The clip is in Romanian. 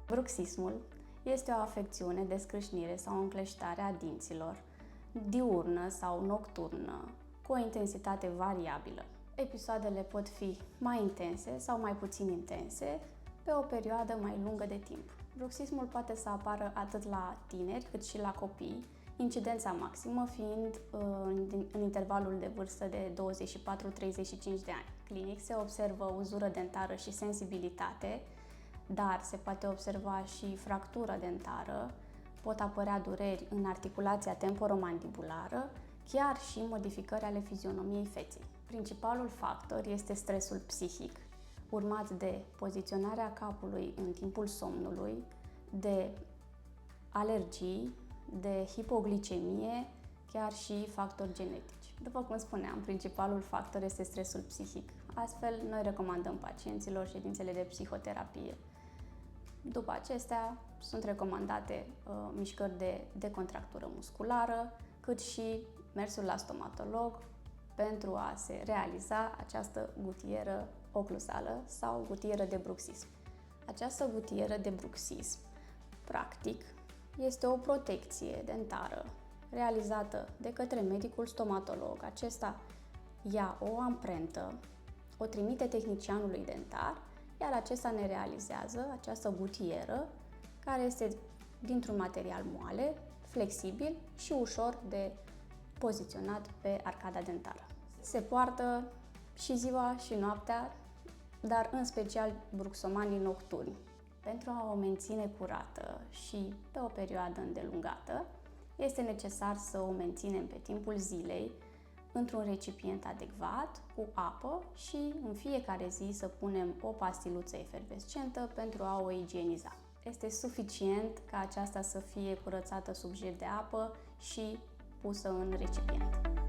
Bruxismul este o afecțiune de scrâșnire sau încleștare a dinților, diurnă sau nocturnă, cu o intensitate variabilă. Episoadele pot fi mai intense sau mai puțin intense, pe o perioadă mai lungă de timp. Bruxismul poate să apară atât la tineri cât și la copii, incidența maximă fiind în intervalul de vârstă de 24-35 de ani. Clinic se observă uzură dentară și sensibilitate, dar se poate observa și fractură dentară, pot apărea dureri în articulația temporomandibulară, chiar și modificări ale fizionomiei feței. Principalul factor este stresul psihic, urmat de poziționarea capului în timpul somnului, de alergii, de hipoglicemie, chiar și factori genetici. După cum spuneam, principalul factor este stresul psihic. Astfel, noi recomandăm pacienților ședințele de psihoterapie. După acestea, sunt recomandate mișcări de decontractură musculară, cât și mersul la stomatolog pentru a se realiza această gutieră oclusală sau gutieră de bruxism. Această gutieră de bruxism, practic, este o protecție dentară realizată de către medicul stomatolog. Acesta ia o amprentă, o trimite tehnicianului dentar, iar acesta ne realizează această gutieră care este dintr-un material moale, flexibil și ușor de poziționat pe arcada dentară. Se poartă și ziua și noaptea, dar în special bruxomanii nocturni. Pentru a o menține curată și pe o perioadă îndelungată, este necesar să o menținem pe timpul zilei într-un recipient adecvat, cu apă și în fiecare zi să punem o pastiluță efervescentă pentru a o igieniza. Este suficient ca aceasta să fie curățată sub jet de apă și pusă în recipient.